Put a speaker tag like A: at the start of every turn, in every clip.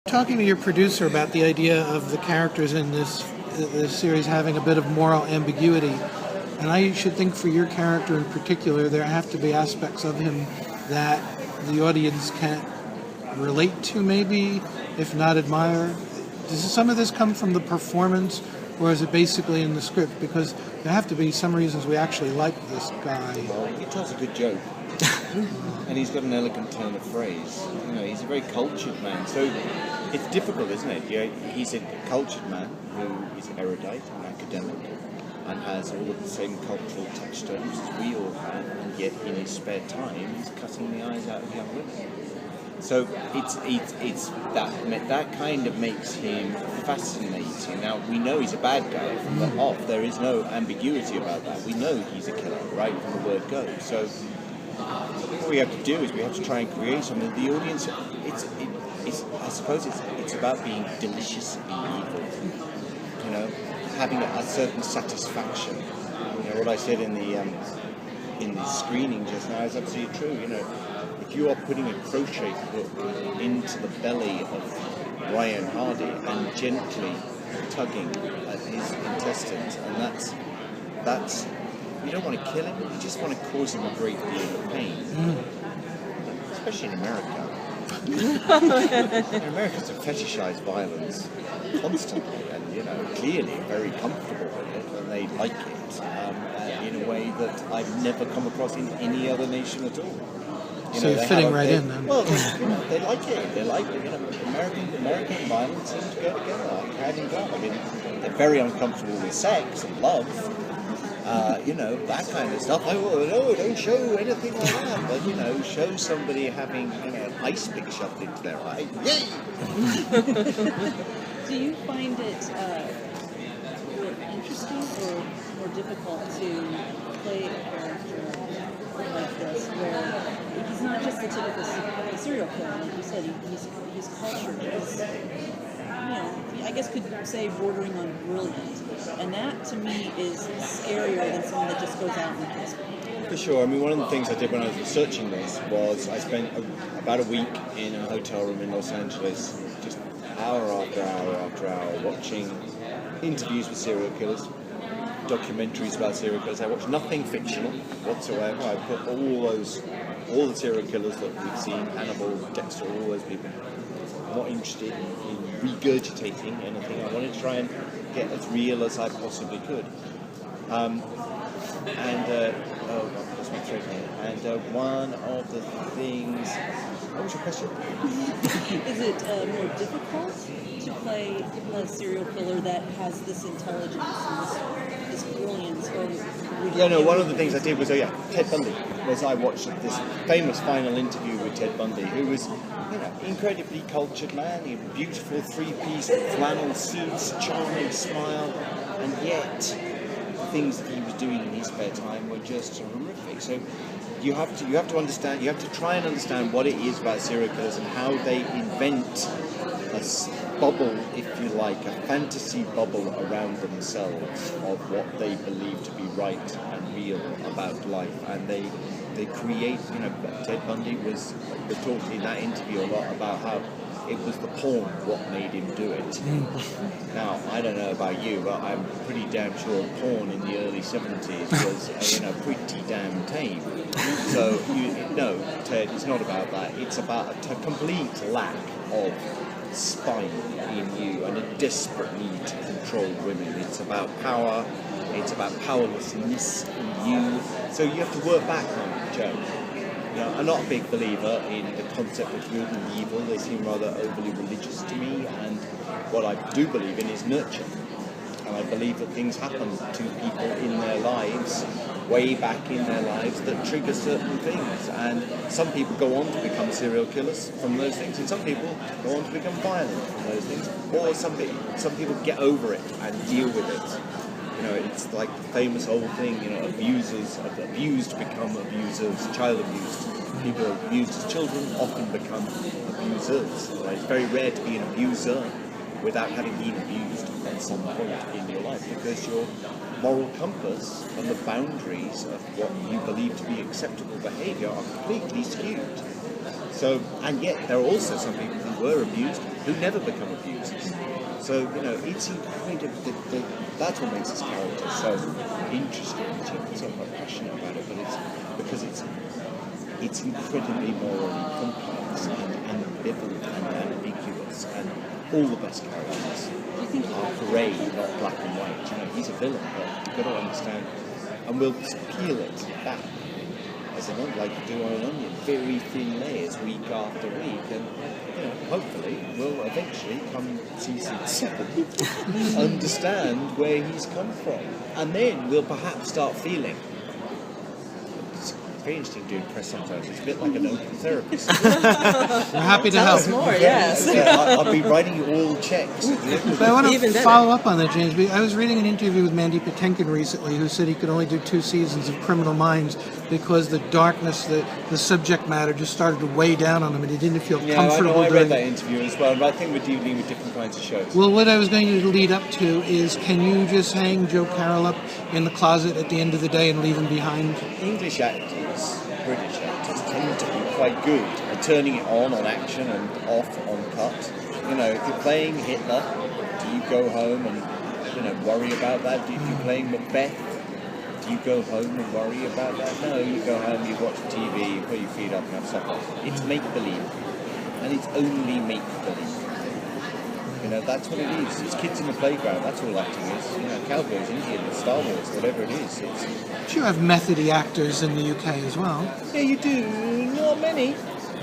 A: Talking to your producer about the idea of the characters in this series having a bit of moral ambiguity, and I should think for your character in particular, there have to be aspects of him that the audience can relate to, maybe, if not admire. Does some of this come from the performance, or is it basically in the script? Because there have to be some reasons we actually like this guy.
B: Well, he tells a good joke. And he's got an elegant turn of phrase. You know, he's a very cultured man. So it's difficult, isn't it? Yeah, he's a cultured man who is erudite and academic and has all of the same cultural touchstones as we all have, and yet in his spare time he's cutting the eyes out of young women. So it's that kind of makes him fascinating. Now we know he's a bad guy from the off. There is no ambiguity about that. We know he's a killer right from the word go. So what we have to do is we have to try and create something. The audience, I suppose it's about being deliciously evil. You know, having a certain satisfaction. You know what I said in the screening just now is absolutely true. You know, if you are putting a crochet hook into the belly of Ryan Hardy and gently tugging at his intestines, and that's you don't want to kill him, you just want to cause him a great deal of pain. Especially in America. Americans have fetishized violence constantly, and you know, clearly very comfortable with it, and they like it in a way that I've never come across in any other nation at all.
A: So you're fitting right in then.
B: Well, they like it. They like it. You know, American violence seems to go together like hand in glove. I mean, they're very uncomfortable with sex and love. You know, that kind of stuff. No, don't show anything like that. But, you know, show somebody having, you know, an ice pick shoved into their eye. Yay!
C: Do you find it more interesting or more difficult to play a character like this, where he's not just the typical serial killer, like you said, he's cultured, he's, you know, I guess could say bordering on brilliant. And that, to me, is scarier than someone that just goes out and kills people.
B: For sure. I mean, one of the things I did when I was researching this was I spent about a week in a hotel room in Los Angeles, just hour after hour after hour, watching interviews with serial killers, documentaries about serial killers. I watched nothing fictional whatsoever. I put all the serial killers that we've seen, Hannibal, Dexter, all those people. I'm not interested in regurgitating anything. I wanted to try and get as real as I possibly could. And one of the things. What was your question?
C: Is it more difficult to play a serial killer that has this intelligence and this brilliance?
B: Yeah, no, one of the things I did was, Ted Bundy. Was I watched this famous final interview with Ted Bundy, who was, you know, incredibly cultured man, he had beautiful three-piece flannel suits, charming smile, and yet the things that he was doing in his spare time were just horrific. So you have to understand, you have to try and understand what it is about serial killers and how they invent a bubble, if you like, a fantasy bubble around themselves of what they believe to be right and real about life, and they create, you know, Ted Bundy was talking in that interview a lot about how it was the porn what made him do it. Now, I don't know about you, but I'm pretty damn sure porn in the early 70s was, you know, pretty damn tame. So, no, Ted, it's not about that. It's about a complete lack of spine in you and a desperate need to control women. It's about power. It's about powerlessness in you. So you have to work back on it, Joe. You know, I'm not a big believer in the concept of good and evil. They seem rather overly religious to me. And what I do believe in is nurture. And I believe that things happen to people in their lives, way back in their lives, that trigger certain things. And some people go on to become serial killers from those things, and some people go on to become violent from those things. Or some people get over it and deal with it. You know, it's like the famous old thing, you know, abused become abusers, child abused. People abused as children often become abusers. Right? It's very rare to be an abuser without having been abused at some point in your life, because your moral compass and the boundaries of what you believe to be acceptable behaviour are completely skewed. So, and yet there are also some people who were abused who never become abusers. So, it's incredible. That's what makes this character so interesting. I'm so passionate about it, but it's because it's incredibly morally complex and ambivalent and ambiguous, and all the best characters are grey, not black and white. He's a villain, but you've got to understand, and we'll peel it back as an onion, like you do on an onion, very thin layers week after week, and hopefully we'll eventually come season 7 understand where he's come from, and then we'll perhaps start feeling. It's very interesting doing press sometimes. It's a bit like an open therapist.
A: We're happy to
C: Tell
A: help.
C: us more, yes.
B: I'll be writing you all checks.
A: But I want
C: Even
A: to
C: better.
A: follow up on that, James. I was reading an interview with Mandy Patinkin recently, who said he could only do 2 seasons of Criminal Minds because the darkness, the subject matter just started to weigh down on him, and he didn't feel
B: Yeah,
A: comfortable
B: I
A: doing
B: read that
A: it.
B: interview as well, but I think we're dealing with different kinds of shows.
A: Well, what I was going to lead up to is, can you just hang Joe Carroll up in the closet at the end of the day and leave him behind?
B: English actors, British actors, tend to be quite good at turning it on action and off on cut. If you're playing Hitler, do you go home and worry about that? If you're playing Macbeth, do you go home and worry about that? No, you go home, you watch TV, you put your feet up and have supper. It's make-believe, and it's only make-believe. That's what it is. It's kids in the playground. That's all acting is. Cowboys, Indians, Star Wars, whatever it is.
A: But you have methody actors in the UK as well.
B: Yeah, you do. Not many.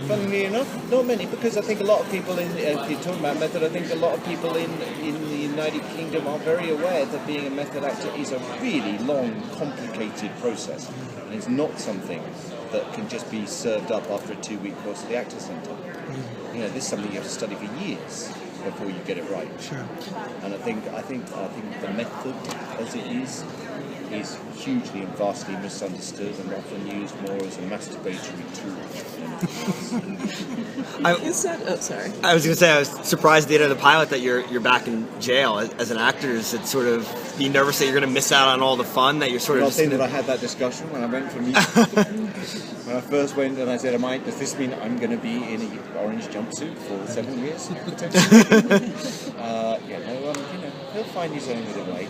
B: Funnily enough, not many, because I think a lot of people if you're talking about method, I think a lot of people in the United Kingdom are very aware that being a method actor is a really long, complicated process, and it's not something that can just be served up after a 2-week course at the Actor Centre. This is something you have to study for years before you get it right.
A: Sure.
B: And I think the method, as it is hugely and vastly misunderstood and often used more as a masturbatory tool.
C: You said, sorry.
D: I was going to say, I was surprised at the end of the pilot that you're back in jail as an actor. Is it sort of, be nervous that you're going to miss out on all the fun that you're sort
B: Well,
D: of
B: I think that I had that discussion when I went for music. When I first went and I said, does this mean I'm going to be in an orange jumpsuit for 7 years, potentially? He'll find his own little way.